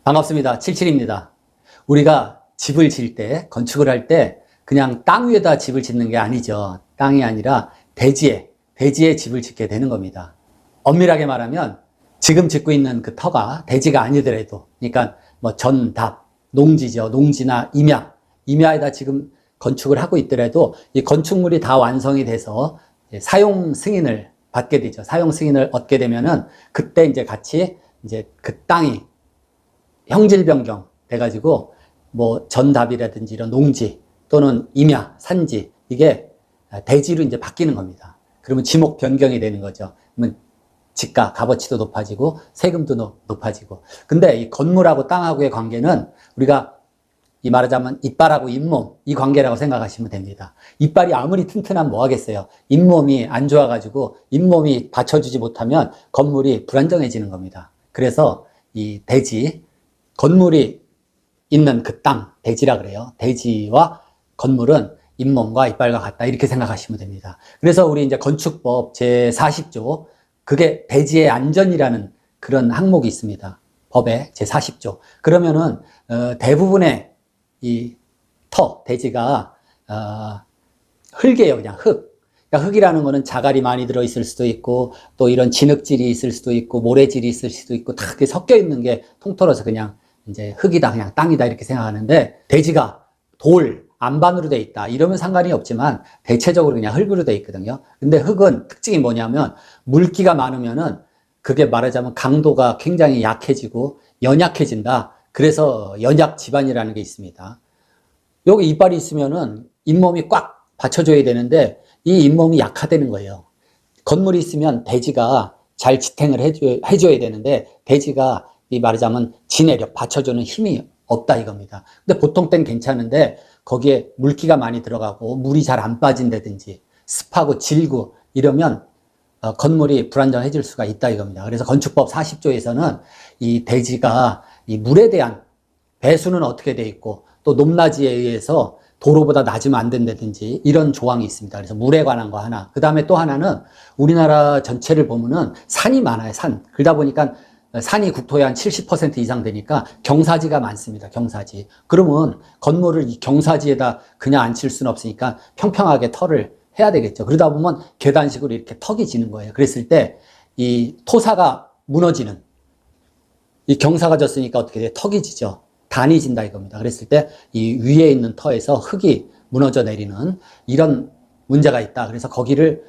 반갑습니다. 77입니다. 우리가 집을 지을 때, 건축을 할 때 그냥 땅 위에다 집을 짓는 게 아니죠. 땅이 아니라 대지에 집을 짓게 되는 겁니다. 엄밀하게 말하면 지금 짓고 있는 그 터가 대지가 아니더라도, 그러니까 뭐 전답, 농지죠. 농지나 임야에다 지금 건축을 하고 있더라도 이 건축물이 다 완성이 돼서 사용 승인을 받게 되죠. 사용 승인을 얻게 되면은 그때 이제 같이 이제 그 땅이 형질 변경 돼가지고 뭐 전답이라든지 이런 농지 또는 임야, 산지 이게 대지로 이제 바뀌는 겁니다. 그러면 지목 변경이 되는 거죠. 그러면 집가, 값어치도 높아지고 세금도 높아지고. 근데 이 건물하고 땅하고의 관계는 우리가 이 말하자면 이빨하고 잇몸 이 관계라고 생각하시면 됩니다. 이빨이 아무리 튼튼하면 뭐 하겠어요. 잇몸이 안 좋아가지고 잇몸이 받쳐주지 못하면 건물이 불안정해지는 겁니다. 그래서 이 대지, 건물이 있는 그 땅, 대지라 그래요. 대지와 건물은 잇몸과 이빨과 같다 이렇게 생각하시면 됩니다. 그래서 우리 이제 건축법 제40조 그게 대지의 안전이라는 그런 항목이 있습니다. 법에 제40조. 그러면은 대부분의 이 대지가 흙이에요. 그냥 흙. 그러니까 흙이라는 거는 자갈이 많이 들어있을 수도 있고 또 이런 진흙질이 있을 수도 있고 모래질이 있을 수도 있고 다 그게 섞여 있는 게 통틀어서 그냥 이제 흙이다, 그냥 땅이다 이렇게 생각하는데 대지가 돌, 안반으로 돼 있다 이러면 상관이 없지만 대체적으로 그냥 흙으로 돼 있거든요. 근데 흙은 특징이 뭐냐면 물기가 많으면은 그게 말하자면 강도가 굉장히 약해지고 연약해진다. 그래서 연약 지반이라는 게 있습니다. 여기 이빨이 있으면은 잇몸이 꽉 받쳐줘야 되는데 이 잇몸이 약화되는 거예요. 건물이 있으면 대지가 잘 지탱을 해줘야 되는데 대지가 이 말하자면 지내력, 받쳐주는 힘이 없다 이겁니다. 근데 보통 땐 괜찮은데 거기에 물기가 많이 들어가고 물이 잘 안 빠진다든지 습하고 질고 이러면 건물이 불안정해질 수가 있다 이겁니다. 그래서 건축법 40조에서는 이 대지가 이 물에 대한 배수는 어떻게 돼 있고 또 높낮이에 의해서 도로보다 낮으면 안 된다든지 이런 조항이 있습니다. 그래서 물에 관한 거 하나. 그 다음에 또 하나는 우리나라 전체를 보면은 산이 많아요. 산. 그러다 보니까 산이 국토의 한 70% 이상 되니까 경사지가 많습니다. 경사지. 그러면 건물을 이 경사지에다 그냥 앉힐 수는 없으니까 평평하게 터를 해야 되겠죠. 그러다 보면 계단식으로 이렇게 턱이 지는 거예요. 그랬을 때 이 토사가 무너지는 이 경사가 졌으니까 어떻게 돼? 턱이 지죠. 단이 진다 이겁니다. 그랬을 때 이 위에 있는 터에서 흙이 무너져 내리는 이런 문제가 있다. 그래서 거기를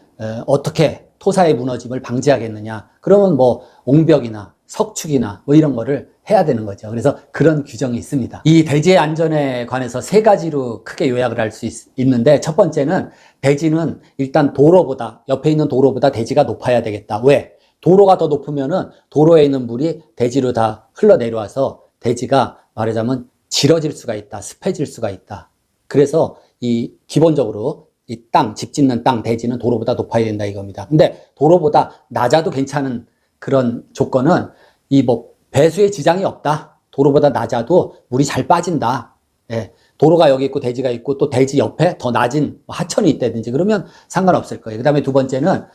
어떻게 토사의 무너짐을 방지하겠느냐. 그러면 뭐 옹벽이나 석축이나 뭐 이런 거를 해야 되는 거죠. 그래서 그런 규정이 있습니다. 이 대지의 안전에 관해서 세 가지로 크게 요약을 할 수 있는데 첫 번째는 대지는 일단 도로보다 옆에 있는 도로보다 대지가 높아야 되겠다. 왜? 도로가 더 높으면은 도로에 있는 물이 대지로 다 흘러내려와서 대지가 말하자면 질어질 수가 있다. 습해질 수가 있다. 그래서 이 기본적으로 이 땅, 집 짓는 땅, 대지는 도로보다 높아야 된다 이겁니다. 근데 도로보다 낮아도 괜찮은 그런 조건은 이 뭐 배수에 지장이 없다. 도로보다 낮아도 물이 잘 빠진다. 예. 도로가 여기 있고 대지가 있고 또 대지 옆에 더 낮은 하천이 있다든지 그러면 상관없을 거예요. 그 다음에 두 번째는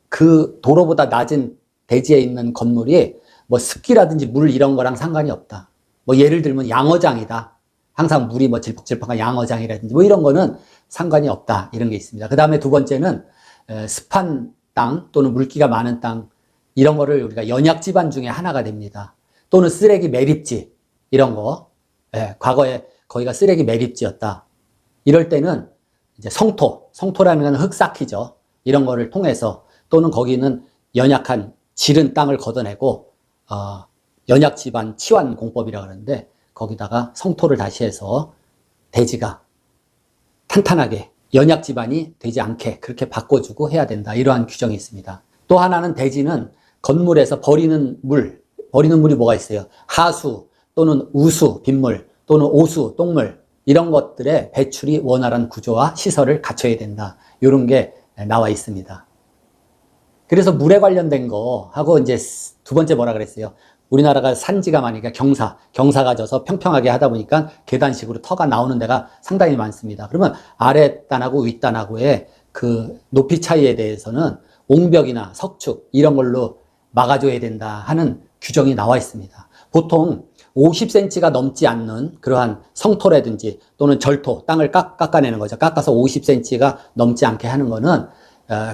그 도로보다 낮은 대지에 있는 건물이 뭐 습기라든지 물 이런 거랑 상관이 없다. 뭐 예를 들면 양어장이다. 항상 물이 뭐 질퍽질퍽한 양어장이라든지 뭐 이런 거는 상관이 없다. 이런 게 있습니다. 그 다음에 두 번째는 습한 땅 또는 물기가 많은 땅 이런 거를 우리가 연약지반 중에 하나가 됩니다. 또는 쓰레기 매립지 이런 거. 예, 과거에 거기가 쓰레기 매립지였다. 이럴 때는 이제 성토라는 건 흙 쌓기죠. 이런 거를 통해서 또는 거기는 연약한 지른 땅을 걷어내고 연약지반 치환공법이라고 하는데 거기다가 성토를 다시 해서 대지가 탄탄하게 연약지반이 되지 않게 그렇게 바꿔주고 해야 된다. 이러한 규정이 있습니다. 또 하나는 대지는 건물에서 버리는 물이 뭐가 있어요? 하수 또는 우수, 빗물 또는 오수, 똥물 이런 것들의 배출이 원활한 구조와 시설을 갖춰야 된다. 이런 게 나와 있습니다. 그래서 물에 관련된 거 하고 이제 두 번째 뭐라 그랬어요? 우리나라가 산지가 많으니까 경사가 져서 평평하게 하다 보니까 계단식으로 터가 나오는 데가 상당히 많습니다. 그러면 아랫단하고 윗단하고의 그 높이 차이에 대해서는 옹벽이나 석축 이런 걸로 막아줘야 된다 하는 규정이 나와 있습니다. 보통 50cm가 넘지 않는 그러한 성토라든지 또는 절토, 땅을 깎아내는 거죠. 깎아서 50cm가 넘지 않게 하는 거는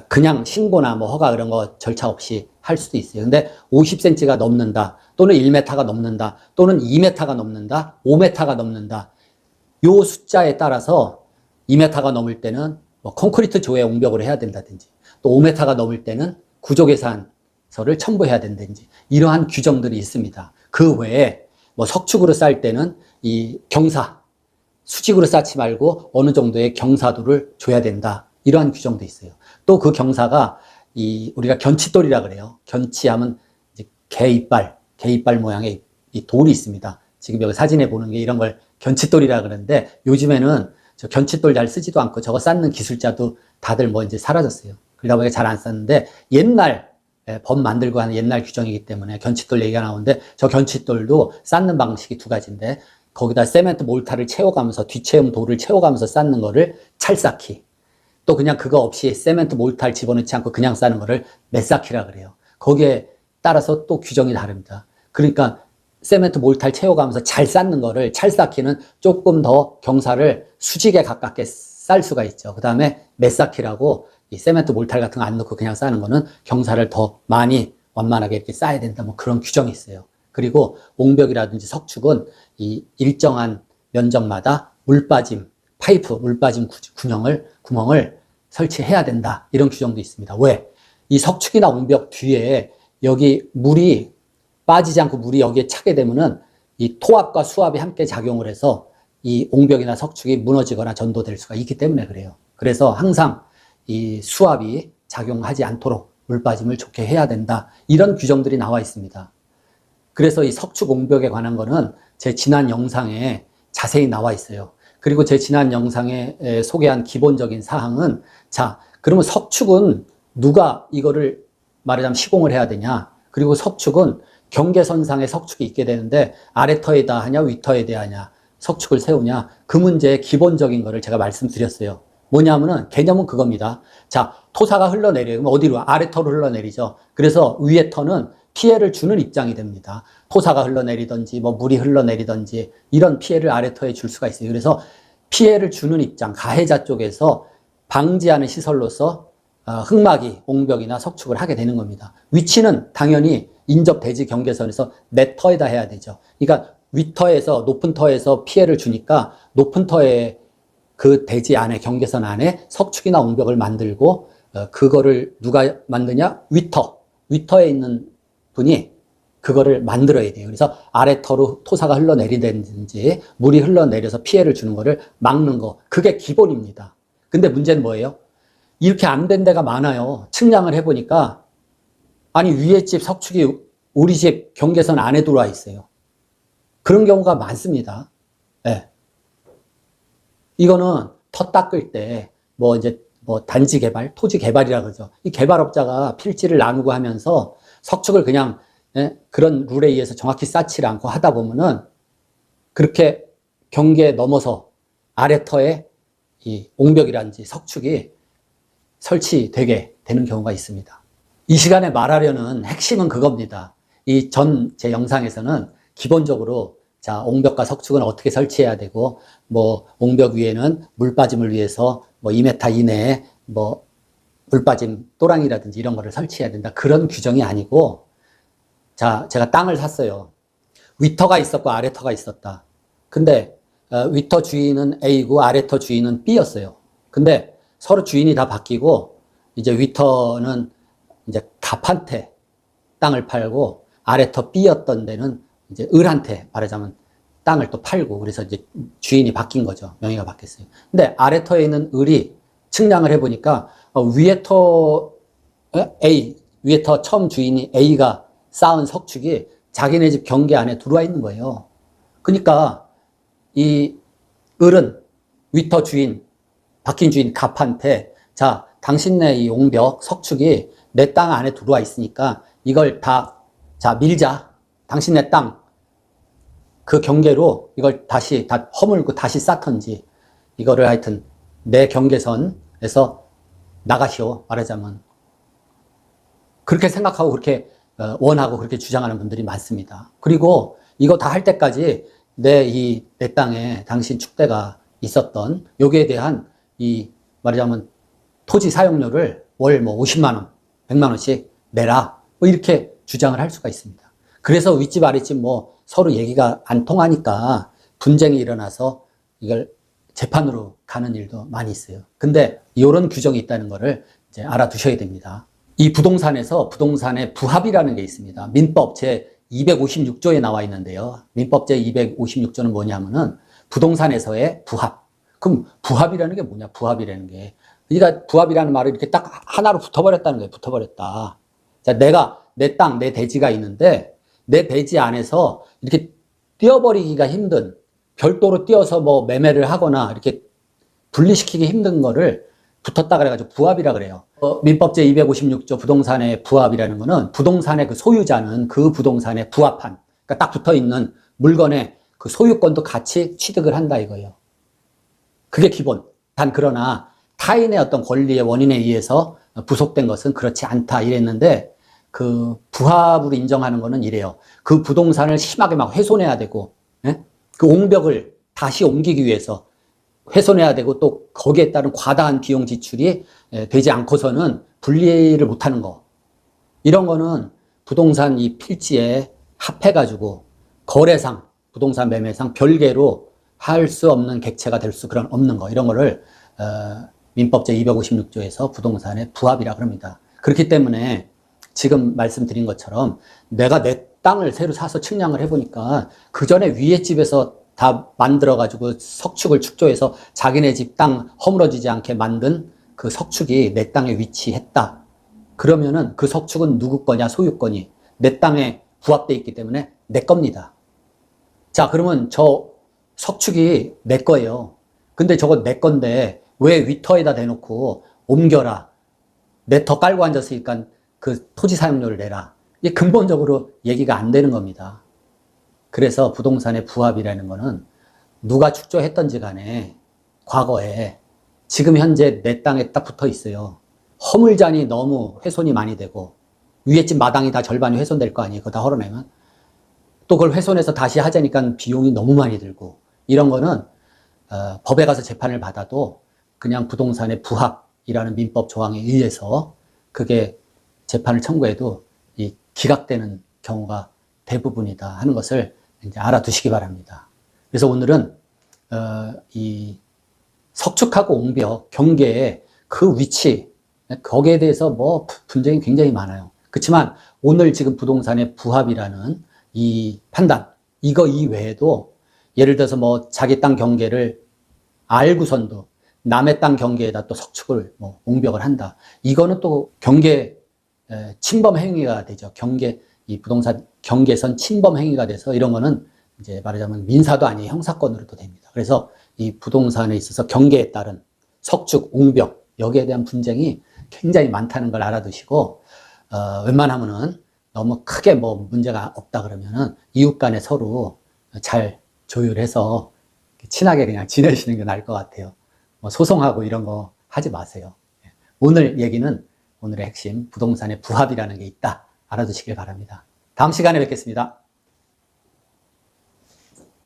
그냥 신고나 뭐 허가 그런 거 절차 없이 할 수도 있어요. 근데 50cm가 넘는다, 또는 1m가 넘는다, 또는 2m가 넘는다, 5m가 넘는다. 요 숫자에 따라서 2m가 넘을 때는 뭐 콘크리트 조회 옹벽으로 해야 된다든지, 또 5m가 넘을 때는 구조계산서를 첨부해야 된다든지, 이러한 규정들이 있습니다. 그 외에 뭐 석축으로 쌓을 때는 이 경사, 수직으로 쌓지 말고 어느 정도의 경사도를 줘야 된다. 이러한 규정도 있어요. 또 그 경사가 우리가 견치돌이라 그래요. 견치하면 이제 개 이빨 모양의 이 돌이 있습니다. 지금 여기 사진에 보는 게 이런 걸 견치돌이라 그러는데, 요즘에는 저 견치돌 잘 쓰지도 않고 저거 쌓는 기술자도 다들 뭐 이제 사라졌어요. 그러다 보니까 잘 안 쌓는데, 옛날 법 만들고 하는 옛날 규정이기 때문에 견치돌 얘기가 나오는데, 저 견치돌도 쌓는 방식이 두 가지인데, 거기다 세멘트 몰타를 채워가면서 뒷체음 돌을 채워가면서 쌓는 거를 찰쌓기, 또 그냥 그거 없이 세멘트 몰타를 집어넣지 않고 그냥 쌓는 거를 메쌓기라 그래요. 거기에 따라서 또 규정이 다릅니다. 그러니까 세멘트 몰타를 채워가면서 잘 쌓는 거를 찰쌓기는 조금 더 경사를 수직에 가깝게 쌓을 수가 있죠. 그 다음에 메쌓기라고 이 세멘트 몰타 같은 거 안 넣고 그냥 쌓는 거는 경사를 더 많이 완만하게 이렇게 쌓아야 된다, 뭐 그런 규정이 있어요. 그리고 옹벽이라든지 석축은 이 일정한 면적마다 물빠짐, 파이프, 물빠짐 구멍을 설치해야 된다, 이런 규정도 있습니다. 왜? 이 석축이나 옹벽 뒤에 여기 물이 빠지지 않고 물이 여기에 차게 되면은 이 토압과 수압이 함께 작용을 해서 이 옹벽이나 석축이 무너지거나 전도될 수가 있기 때문에 그래요. 그래서 항상 이 수압이 작용하지 않도록 물빠짐을 좋게 해야 된다, 이런 규정들이 나와 있습니다. 그래서 이 석축 옹벽에 관한 거는 제 지난 영상에 자세히 나와 있어요. 그리고 제 지난 영상에 소개한 기본적인 사항은, 자, 그러면 석축은 누가 이거를 말하자면 시공을 해야 되냐? 그리고 석축은 경계선상에 석축이 있게 되는데 아래터에다 하냐 위터에다 하냐, 석축을 세우냐, 그 문제의 기본적인 거를 제가 말씀드렸어요. 뭐냐면은 개념은 그겁니다. 자, 토사가 흘러내려면 어디로? 아래터로 흘러내리죠. 그래서 위에 터는 피해를 주는 입장이 됩니다. 토사가 흘러내리든지 뭐 물이 흘러내리든지 이런 피해를 아래터에 줄 수가 있어요. 그래서 피해를 주는 입장, 가해자 쪽에서 방지하는 시설로서 흙막이, 옹벽이나 석축을 하게 되는 겁니다. 위치는 당연히 인접 대지 경계선에서 내 터에다 해야 되죠. 그러니까 윗터에서, 높은 터에서 피해를 주니까 높은 터에 그 대지 안에, 경계선 안에 석축이나 옹벽을 만들고, 그거를 누가 만드냐? 위터에 있는 분이 그거를 만들어야 돼요. 그래서 아래터로 토사가 흘러내리든지 물이 흘러내려서 피해를 주는 거를 막는 거, 그게 기본입니다. 근데 문제는 뭐예요? 이렇게 안 된 데가 많아요. 측량을 해보니까, 아니 위에 집 석축이 우리 집 경계선 안에 들어와 있어요. 그런 경우가 많습니다. 네. 이거는 터 닦을 때 뭐 이제 뭐 단지 개발, 토지 개발이라 그러죠. 이 개발업자가 필지를 나누고 하면서 석축을 그냥 그런 룰에 의해서 정확히 쌓지 않고 하다 보면은 그렇게 경계 넘어서 아래터에 이 옹벽이라든지 석축이 설치되게 되는 경우가 있습니다. 이 시간에 말하려는 핵심은 그겁니다. 제 영상에서는 기본적으로, 자, 옹벽과 석축은 어떻게 설치해야 되고, 뭐 옹벽 위에는 물빠짐을 위해서 뭐 2m 이내에 뭐 물빠짐 또랑이라든지 이런 거를 설치해야 된다, 그런 규정이 아니고, 자, 제가 땅을 샀어요. 위터가 있었고 아래터가 있었다. 근데 위터 주인은 A고 아래터 주인은 B였어요. 근데 서로 주인이 다 바뀌고 이제 위터는 이제 갑한테 땅을 팔고, 아래터 B였던 데는 이제 을한테 말하자면 땅을 또 팔고, 그래서 이제 주인이 바뀐 거죠. 명의가 바뀌었어요. 근데 아래터에 있는 을이 측량을 해보니까 위에 터 처음 주인이 A가 쌓은 석축이 자기네 집 경계 안에 들어와 있는 거예요. 그러니까 이 을은 위터 주인, 바뀐 주인 갑한테, 자, 당신네 이 옹벽 석축이 내 땅 안에 들어와 있으니까 이걸 다, 자, 밀자. 당신네 땅 그 경계로 이걸 다시 다 허물고 다시 쌓던지, 이거를 하여튼 내 경계선에서 나가시오, 말하자면. 그렇게 생각하고 그렇게 원하고 그렇게 주장하는 분들이 많습니다. 그리고 이거 다 할 때까지 내 땅에 당신 축대가 있었던 여기에 대한 말하자면 토지 사용료를 월 뭐 50만 원, 100만 원씩 내라. 뭐 이렇게 주장을 할 수가 있습니다. 그래서 윗집 아랫집 뭐 서로 얘기가 안 통하니까 분쟁이 일어나서 이걸 재판으로 가는 일도 많이 있어요. 근데 이런 규정이 있다는 거를 이제 알아두셔야 됩니다. 이 부동산에서 부동산의 부합이라는 게 있습니다. 민법 제 256조에 나와 있는데요. 민법 제 256조는 뭐냐면은 부동산에서의 부합. 그럼 부합이라는 게 뭐냐? 부합이라는 게. 그러니까 부합이라는 말을 이렇게 딱 하나로 붙어버렸다는 거예요. 붙어버렸다. 자, 내가 내 땅, 내 대지가 있는데 내 대지 안에서 이렇게 떼어버리기가 힘든, 별도로 떼어서 뭐 매매를 하거나 이렇게 분리시키기 힘든 거를 붙었다 그래가지고 부합이라 그래요. 민법 제 256조 부동산의 부합이라는 거는 부동산의 그 소유자는 그 부동산에 부합한, 그러니까 딱 붙어 있는 물건의 그 소유권도 같이 취득을 한다 이거예요. 그게 기본. 단 그러나 타인의 어떤 권리의 원인에 의해서 부속된 것은 그렇지 않다 이랬는데 그 부합으로 인정하는 거는 이래요. 그 부동산을 심하게 막 훼손해야 되고, 예? 그 옹벽을 다시 옮기기 위해서 훼손해야 되고 또 거기에 따른 과다한 비용 지출이 되지 않고서는 분리를 못하는 거. 이런 거는 부동산 이 필지에 합해가지고 거래상, 부동산 매매상 별개로 할 수 없는 객체가 될 수 그런 없는 거. 이런 거를 민법 제 256조에서 부동산의 부합이라 그럽니다. 그렇기 때문에 지금 말씀드린 것처럼 내가 내 땅을 새로 사서 측량을 해보니까 그 전에 위에 집에서 다 만들어가지고 석축을 축조해서 자기네 집 땅 허물어지지 않게 만든 그 석축이 내 땅에 위치했다. 그러면은 그 석축은 누구 거냐, 소유권이 내 땅에 부합되어 있기 때문에 내 겁니다. 자, 그러면 저 석축이 내 거예요. 근데 저거 내 건데 왜 위터에다 대놓고 옮겨라. 내 터 깔고 앉았으니까 그 토지 사용료를 내라. 이게 근본적으로 얘기가 안 되는 겁니다. 그래서 부동산의 부합이라는 거는 누가 축조했던지 간에 과거에 지금 현재 내 땅에 딱 붙어 있어요. 허물잔이 너무 훼손이 많이 되고 위에 집 마당이 다 절반이 훼손될 거 아니에요. 그거 다 헐어내면. 또 그걸 훼손해서 다시 하자니까 비용이 너무 많이 들고 이런 거는 법에 가서 재판을 받아도 그냥 부동산의 부합이라는 민법 조항에 의해서 그게 재판을 청구해도 이 기각되는 경우가 대부분이다 하는 것을 이제 알아두시기 바랍니다. 그래서 오늘은 이 석축하고 옹벽 경계의 그 위치 거기에 대해서 뭐 분쟁이 굉장히 많아요. 그렇지만 오늘 지금 부동산의 부합이라는 이 판단 이거 이외에도 예를 들어서 뭐 자기 땅 경계를 알고선도 남의 땅 경계에다 또 석축을 뭐 옹벽을 한다. 이거는 또 경계 침범 행위가 되죠. 이 부동산 경계선 침범 행위가 돼서 이런 거는 이제 말하자면 민사도 아니에요. 형사건으로도 됩니다. 그래서 이 부동산에 있어서 경계에 따른 석축, 옹벽 여기에 대한 분쟁이 굉장히 많다는 걸 알아두시고 웬만하면은 너무 크게 뭐 문제가 없다 그러면은 이웃 간에 서로 잘 조율해서 친하게 그냥 지내시는 게 나을 것 같아요. 뭐 소송하고 이런 거 하지 마세요. 오늘 얘기는 오늘의 핵심 부동산의 부합이라는 게 있다. 알아두시길 바랍니다. 다음 시간에 뵙겠습니다.